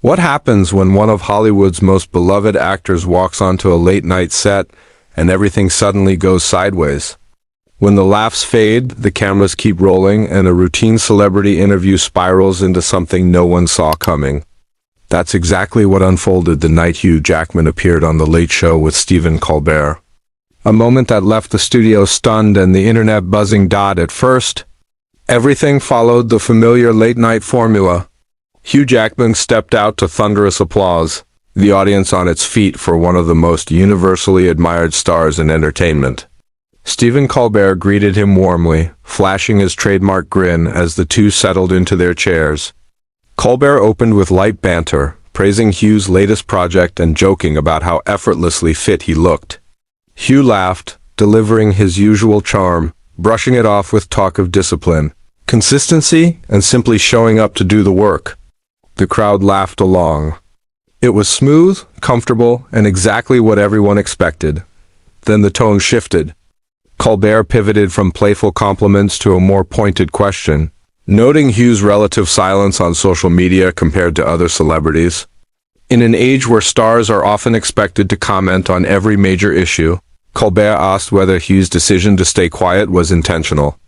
What happens when one of Hollywood's most beloved actors walks onto a late-night set and everything suddenly goes sideways? When the laughs fade, the cameras keep rolling, and a routine celebrity interview spirals into something no one saw coming. That's exactly what unfolded the night Hugh Jackman appeared on The Late Show with Stephen Colbert. A moment that left the studio stunned and the internet buzzing. At first, everything followed the familiar late-night formula. Hugh Jackman stepped out to thunderous applause, the audience on its feet for one of the most universally admired stars in entertainment. Stephen Colbert greeted him warmly, flashing his trademark grin as the two settled into their chairs. Colbert opened with light banter, praising Hugh's latest project and joking about how effortlessly fit he looked. Hugh laughed, delivering his usual charm, brushing it off with talk of discipline, consistency, and simply showing up to do the work. The crowd laughed along. It was smooth, comfortable, and exactly what everyone expected. Then the tone shifted. Colbert pivoted from playful compliments to a more pointed question, noting Hugh's relative silence on social media compared to other celebrities. In an age where stars are often expected to comment on every major issue, Colbert asked whether Hugh's decision to stay quiet was intentional.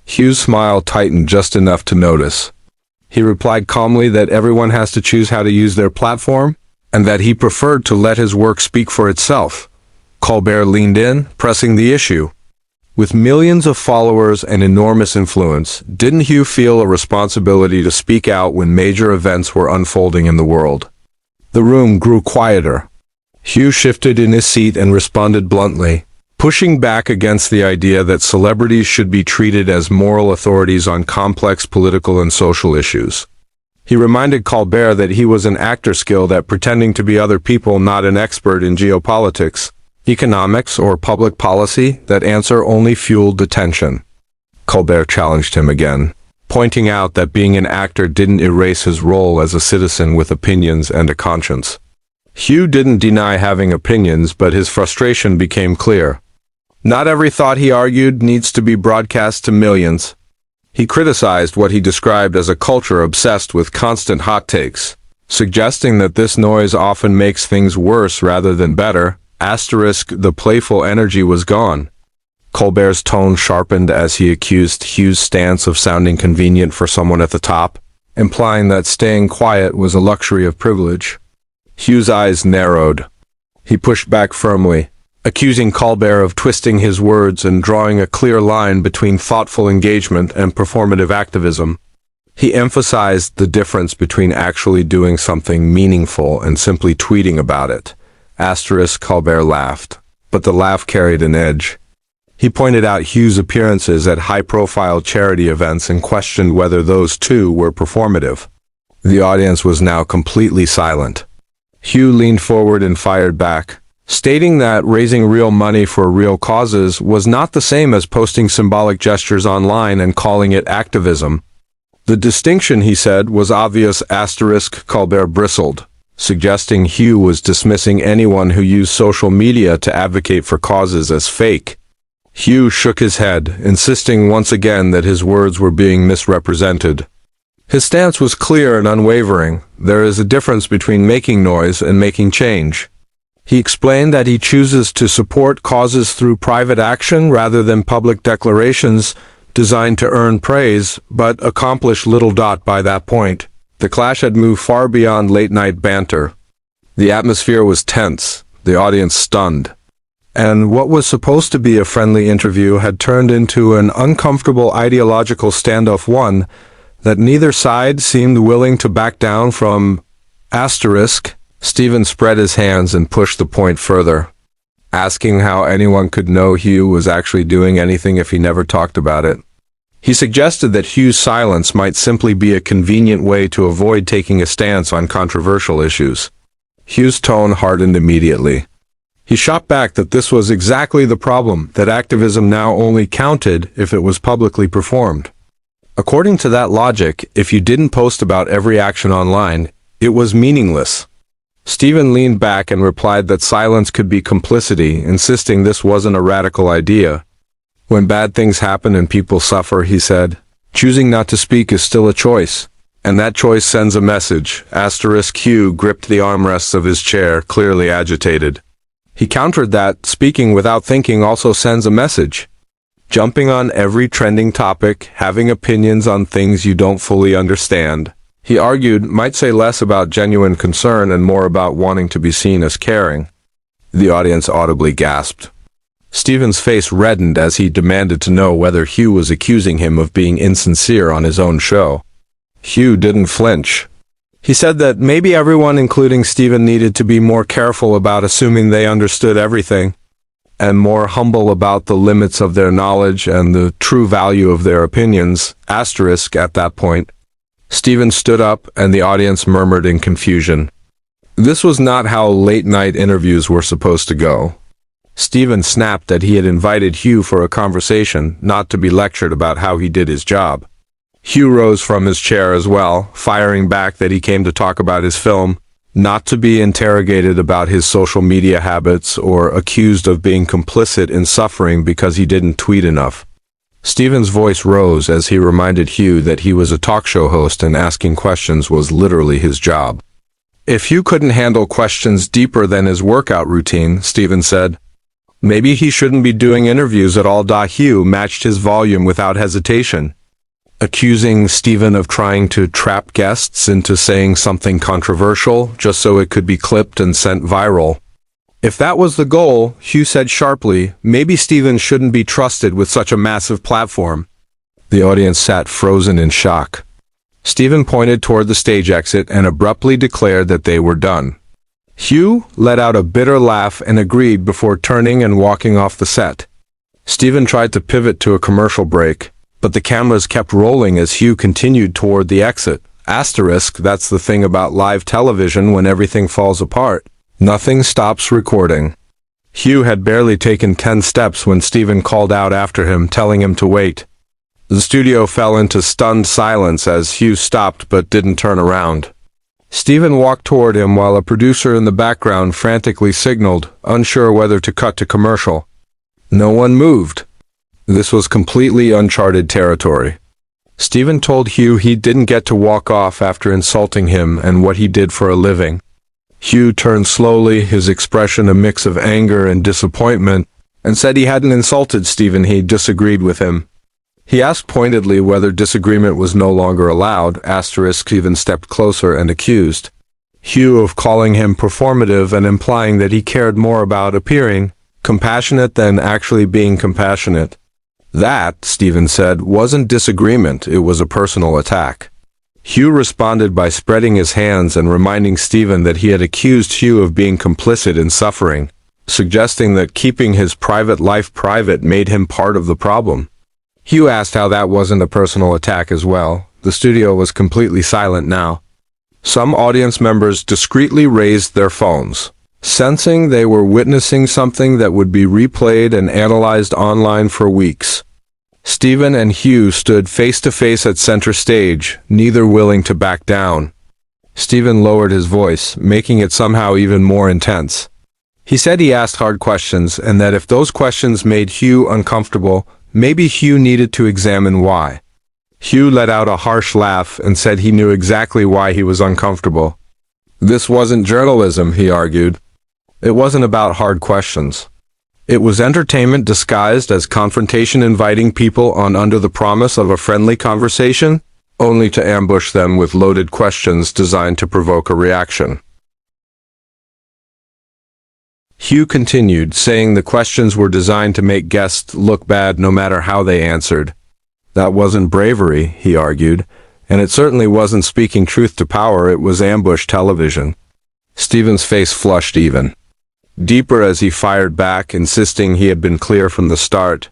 Hugh's smile tightened just enough to notice. He replied calmly that everyone has to choose how to use their platform, and that he preferred to let his work speak for itself. Colbert leaned in, pressing the issue. With millions of followers and enormous influence, didn't Hugh feel a responsibility to speak out when major events were unfolding in the world? The room grew quieter. Hugh shifted in his seat and responded bluntly, pushing back against the idea that celebrities should be treated as moral authorities on complex political and social issues. He reminded Colbert that he was an actor skilled at pretending to be other people, not an expert in geopolitics, economics, or public policy. That answer only fueled the tension. Colbert challenged him again, pointing out that being an actor didn't erase his role as a citizen with opinions and a conscience. Hugh didn't deny having opinions, but his frustration became clear. Not every thought, he argued, needs to be broadcast to millions. He criticized what he described as a culture obsessed with constant hot takes, suggesting that this noise often makes things worse rather than better. The playful energy was gone. Colbert's tone sharpened as he accused Hugh's stance of sounding convenient for someone at the top, implying that staying quiet was a luxury of privilege. Hugh's eyes narrowed. He pushed back firmly, accusing Colbert of twisting his words and drawing a clear line between thoughtful engagement and performative activism. He emphasized the difference between actually doing something meaningful and simply tweeting about it. Colbert laughed, but the laugh carried an edge. He pointed out Hugh's appearances at high-profile charity events and questioned whether those too were performative. The audience was now completely silent. Hugh leaned forward and fired back, stating that raising real money for real causes was not the same as posting symbolic gestures online and calling it activism. The distinction, he said, was obvious. Colbert bristled, suggesting Hugh was dismissing anyone who used social media to advocate for causes as fake. Hugh shook his head, insisting once again that his words were being misrepresented. His stance was clear and unwavering. There is a difference between making noise and making change. He explained that he chooses to support causes through private action rather than public declarations designed to earn praise, but accomplish little. By that point, the clash had moved far beyond late-night banter. The atmosphere was tense, the audience stunned, and what was supposed to be a friendly interview had turned into an uncomfortable ideological standoff, one that neither side seemed willing to back down from. Stephen spread his hands and pushed the point further, asking how anyone could know Hugh was actually doing anything if he never talked about it. He suggested that Hugh's silence might simply be a convenient way to avoid taking a stance on controversial issues. Hugh's tone hardened immediately. He shot back that this was exactly the problem, that activism now only counted if it was publicly performed. According to that logic, if you didn't post about every action online, it was meaningless. Stephen leaned back and replied that silence could be complicity, insisting this wasn't a radical idea. When bad things happen and people suffer, he said, choosing not to speak is still a choice. And that choice sends a message. Asterisk. Hugh gripped the armrests of his chair, clearly agitated. He countered that speaking without thinking also sends a message. Jumping on every trending topic, having opinions on things you don't fully understand, he argued, might say less about genuine concern and more about wanting to be seen as caring. The audience audibly gasped. Stephen's face reddened as he demanded to know whether Hugh was accusing him of being insincere on his own show. Hugh didn't flinch. He said that maybe everyone, including Stephen, needed to be more careful about assuming they understood everything, and more humble about the limits of their knowledge and the true value of their opinions. Asterisk. At that point, Stephen stood up and the audience murmured in confusion. This was not how late-night interviews were supposed to go. Stephen snapped that he had invited Hugh for a conversation, not to be lectured about how he did his job. Hugh rose from his chair as well, firing back that he came to talk about his film, not to be interrogated about his social media habits or accused of being complicit in suffering because he didn't tweet enough. Stephen's voice rose as he reminded Hugh that he was a talk show host and asking questions was literally his job. If Hugh couldn't handle questions deeper than his workout routine, Stephen said, maybe he shouldn't be doing interviews at all. Hugh matched his volume without hesitation, accusing Stephen of trying to trap guests into saying something controversial just so it could be clipped and sent viral. If that was the goal, Hugh said sharply, maybe Stephen shouldn't be trusted with such a massive platform. The audience sat frozen in shock. Stephen pointed toward the stage exit and abruptly declared that they were done. Hugh let out a bitter laugh and agreed before turning and walking off the set. Stephen tried to pivot to a commercial break, but the cameras kept rolling as Hugh continued toward the exit. Asterisk. That's the thing about live television when everything falls apart. Nothing stops recording. Hugh had barely taken 10 steps when Stephen called out after him, telling him to wait. The studio fell into stunned silence as Hugh stopped but didn't turn around. Stephen walked toward him while a producer in the background frantically signaled, unsure whether to cut to commercial. No one moved. This was completely uncharted territory. Stephen told Hugh he didn't get to walk off after insulting him and what he did for a living. Hugh turned slowly, his expression a mix of anger and disappointment, and said he hadn't insulted Stephen, he disagreed with him. He asked pointedly whether disagreement was no longer allowed. Asterisk. Stephen stepped closer and accused Hugh of calling him performative and implying that he cared more about appearing compassionate than actually being compassionate. That, Stephen said, wasn't disagreement, it was a personal attack. Hugh responded by spreading his hands and reminding Stephen that he had accused Hugh of being complicit in suffering, suggesting that keeping his private life private made him part of the problem. Hugh asked how that wasn't a personal attack as well. The studio was completely silent now. Some audience members discreetly raised their phones, sensing they were witnessing something that would be replayed and analyzed online for weeks. Stephen and Hugh stood face to face at center stage, neither willing to back down. Stephen lowered his voice, making it somehow even more intense. He said he asked hard questions and that if those questions made Hugh uncomfortable, maybe Hugh needed to examine why. Hugh let out a harsh laugh and said he knew exactly why he was uncomfortable. This wasn't journalism, he argued. It wasn't about hard questions. It was entertainment disguised as confrontation, inviting people on under the promise of a friendly conversation, only to ambush them with loaded questions designed to provoke a reaction. Hugh continued, saying the questions were designed to make guests look bad no matter how they answered. That wasn't bravery, he argued, and it certainly wasn't speaking truth to power, it was ambush television. Stephen's face flushed even deeper as he fired back, insisting he had been clear from the start.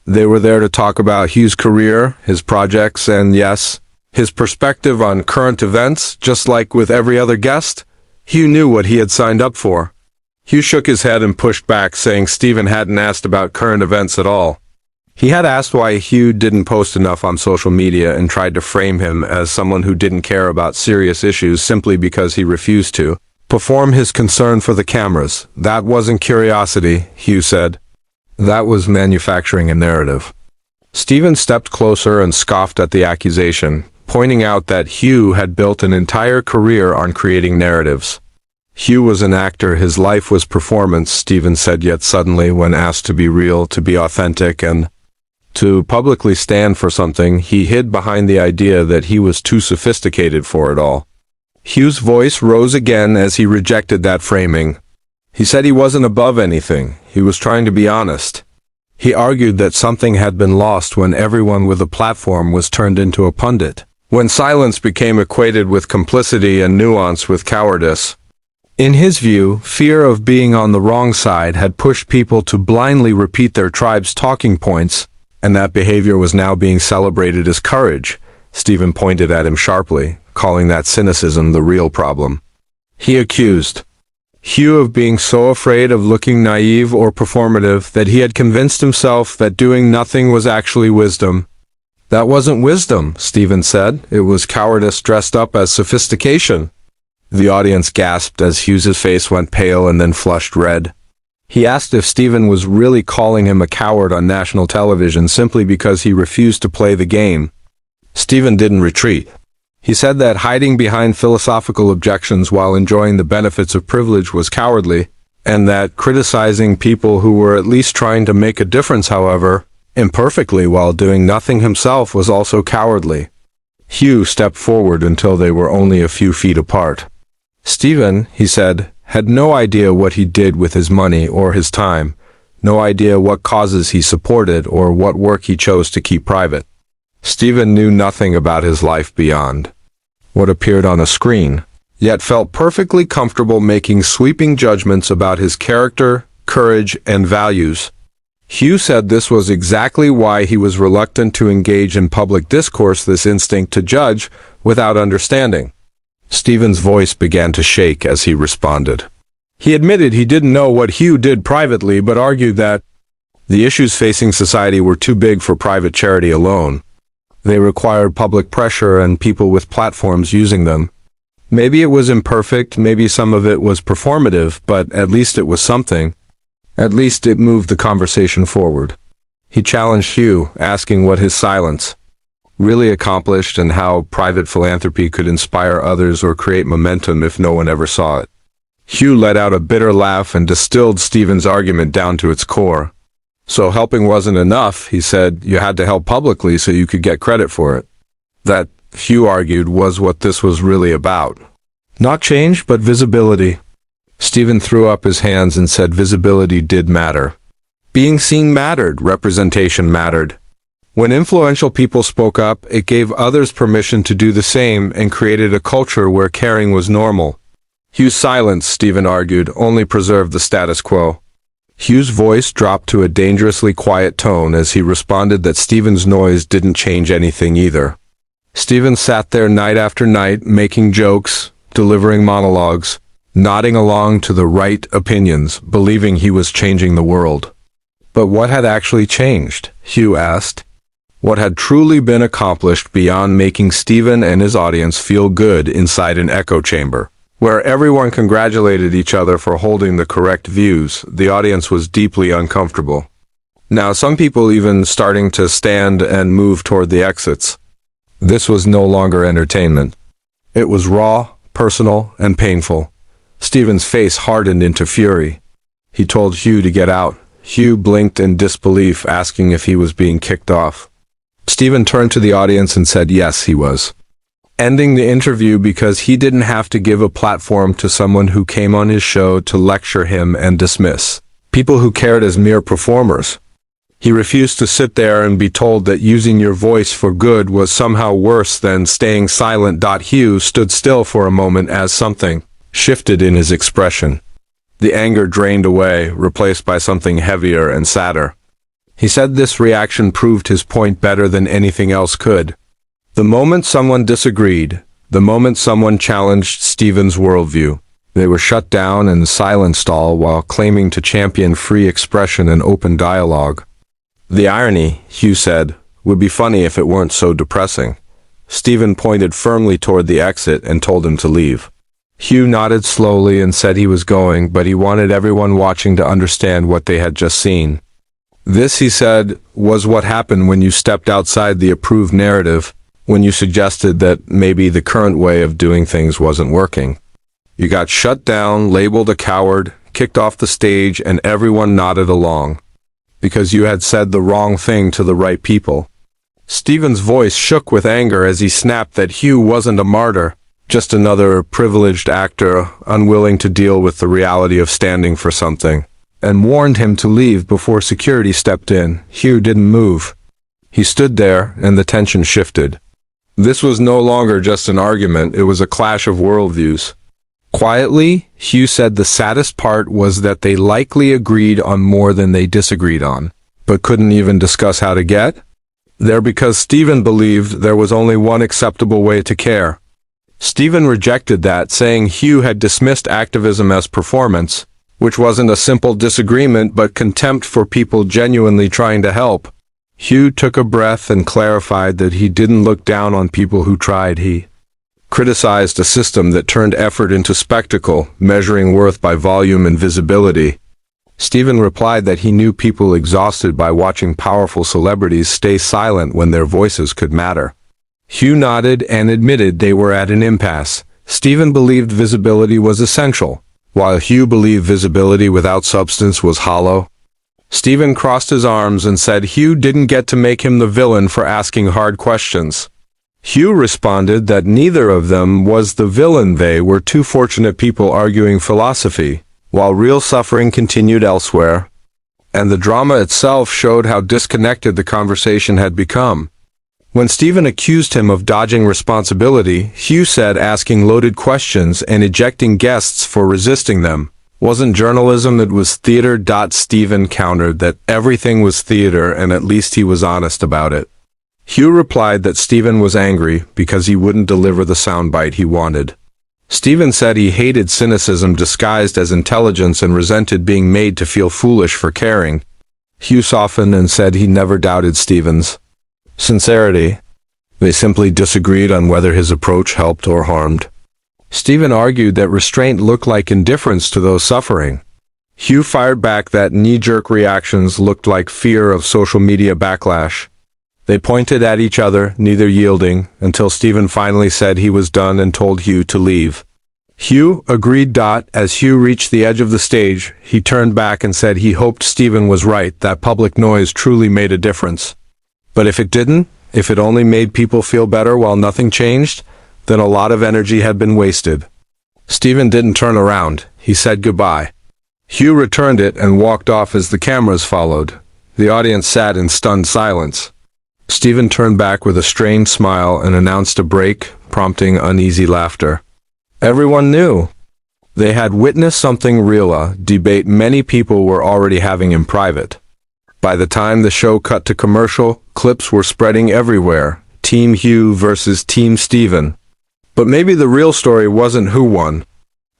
They were there to talk about Hugh's career, his projects, and yes, his perspective on current events, just like with every other guest. Hugh knew what he had signed up for. Hugh shook his head and pushed back, saying Stephen hadn't asked about current events at all. He had asked why Hugh didn't post enough on social media and tried to frame him as someone who didn't care about serious issues simply because he refused to perform his concern for the cameras. That wasn't curiosity, Hugh said. That was manufacturing a narrative. Stephen stepped closer and scoffed at the accusation, pointing out that Hugh had built an entire career on creating narratives. Hugh was an actor, his life was performance, Stephen said, yet suddenly, when asked to be real, to be authentic, and to publicly stand for something, he hid behind the idea that he was too sophisticated for it all. Hugh's voice rose again as he rejected that framing. He said he wasn't above anything, he was trying to be honest. He argued that something had been lost when everyone with a platform was turned into a pundit, when silence became equated with complicity and nuance with cowardice. In his view, fear of being on the wrong side had pushed people to blindly repeat their tribe's talking points, and that behavior was now being celebrated as courage. Stephen pointed at him sharply, calling that cynicism the real problem. He accused Hugh of being so afraid of looking naive or performative that he had convinced himself that doing nothing was actually wisdom. That wasn't wisdom, Stephen said. It was cowardice dressed up as sophistication. The audience gasped as Hugh's face went pale and then flushed red. He asked if Stephen was really calling him a coward on national television simply because he refused to play the game. Stephen didn't retreat. He said that hiding behind philosophical objections while enjoying the benefits of privilege was cowardly, and that criticizing people who were at least trying to make a difference, however, imperfectly while doing nothing himself, was also cowardly. Hugh stepped forward until they were only a few feet apart. Stephen, he said, had no idea what he did with his money or his time, no idea what causes he supported or what work he chose to keep private. Stephen knew nothing about his life beyond what appeared on a screen, yet felt perfectly comfortable making sweeping judgments about his character, courage, and values. Hugh said this was exactly why he was reluctant to engage in public discourse, this instinct to judge without understanding. Stephen's voice began to shake as he responded. He admitted he didn't know what Hugh did privately, but argued that the issues facing society were too big for private charity alone. They required public pressure and people with platforms using them. Maybe it was imperfect, maybe some of it was performative, but at least it was something. At least it moved the conversation forward. He challenged Hugh, asking what his silence really accomplished and how private philanthropy could inspire others or create momentum if no one ever saw it. Hugh let out a bitter laugh and distilled Stephen's argument down to its core. So helping wasn't enough, he said. You had to help publicly so you could get credit for it. That, Hugh argued, was what this was really about. Not change, but visibility. Stephen threw up his hands and said visibility did matter. Being seen mattered, representation mattered. When influential people spoke up, it gave others permission to do the same and created a culture where caring was normal. Hugh's silence, Stephen argued, only preserved the status quo. Hugh's voice dropped to a dangerously quiet tone as he responded that Stephen's noise didn't change anything either. Stephen sat there night after night, making jokes, delivering monologues, nodding along to the right opinions, believing he was changing the world. But what had actually changed? Hugh asked. What had truly been accomplished beyond making Stephen and his audience feel good inside an echo chamber, where everyone congratulated each other for holding the correct views? The audience was deeply uncomfortable. Now some people even starting to stand and move toward the exits. This was no longer entertainment. It was raw, personal, and painful. Stephen's face hardened into fury. He told Hugh to get out. Hugh blinked in disbelief, asking if he was being kicked off. Stephen turned to the audience and said yes, he was. Ending the interview because he didn't have to give a platform to someone who came on his show to lecture him and dismiss people who cared as mere performers. He refused to sit there and be told that using your voice for good was somehow worse than staying silent. Hugh stood still for a moment as something shifted in his expression. The anger drained away, replaced by something heavier and sadder. He said this reaction proved his point better than anything else could. The moment someone disagreed, the moment someone challenged Stephen's worldview, they were shut down and silenced, all while claiming to champion free expression and open dialogue. The irony, Hugh said, would be funny if it weren't so depressing. Stephen pointed firmly toward the exit and told him to leave. Hugh nodded slowly and said he was going, but he wanted everyone watching to understand what they had just seen. This, he said, was what happened when you stepped outside the approved narrative, when you suggested that maybe the current way of doing things wasn't working. You got shut down, labeled a coward, kicked off the stage, and everyone nodded along, because you had said the wrong thing to the right people. Stephen's voice shook with anger as he snapped that Hugh wasn't a martyr, just another privileged actor unwilling to deal with the reality of standing for something, and warned him to leave before security stepped in. Hugh didn't move. He stood there, and the tension shifted. This was no longer just an argument, it was a clash of worldviews. Quietly, Hugh said the saddest part was that they likely agreed on more than they disagreed on, but couldn't even discuss how to get there because Stephen believed there was only one acceptable way to care. Stephen rejected that, saying Hugh had dismissed activism as performance, which wasn't a simple disagreement but contempt for people genuinely trying to help. Hugh took a breath and clarified that he didn't look down on people who tried. He criticized a system that turned effort into spectacle, measuring worth by volume and visibility. Stephen replied that he knew people exhausted by watching powerful celebrities stay silent when their voices could matter. Hugh nodded and admitted they were at an impasse. Stephen believed visibility was essential, while Hugh believed visibility without substance was hollow. Stephen crossed his arms and said Hugh didn't get to make him the villain for asking hard questions. Hugh responded that neither of them was the villain. They were two fortunate people arguing philosophy, while real suffering continued elsewhere. And the drama itself showed how disconnected the conversation had become. When Stephen accused him of dodging responsibility, Hugh said asking loaded questions and ejecting guests for resisting them wasn't journalism, it was theater. Stephen countered that everything was theater, and at least he was honest about it. Hugh replied that Stephen was angry because he wouldn't deliver the soundbite he wanted. Stephen said he hated cynicism disguised as intelligence and resented being made to feel foolish for caring. Hugh softened and said he never doubted Stephen's sincerity. They simply disagreed on whether his approach helped or harmed. Stephen argued that restraint looked like indifference to those suffering. Hugh fired back that knee-jerk reactions looked like fear of social media backlash. They pointed at each other, neither yielding, until Stephen finally said he was done and told Hugh to leave. Hugh agreed. As Hugh reached the edge of the stage, he turned back and said he hoped Stephen was right, that public noise truly made a difference. But if it didn't, if it only made people feel better while nothing changed, then a lot of energy had been wasted. Stephen didn't turn around. He said goodbye. Hugh returned it and walked off as the cameras followed. The audience sat in stunned silence. Stephen turned back with a strained smile and announced a break, prompting uneasy laughter. Everyone knew. They had witnessed something real, a debate many people were already having in private. By the time the show cut to commercial, clips were spreading everywhere. Team Hugh versus Team Stephen. But maybe the real story wasn't who won.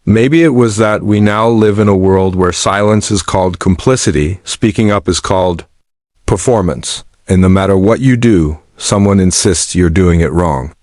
Maybe it was that we now live in a world where silence is called complicity, speaking up is called performance, and no matter what you do, someone insists you're doing it wrong.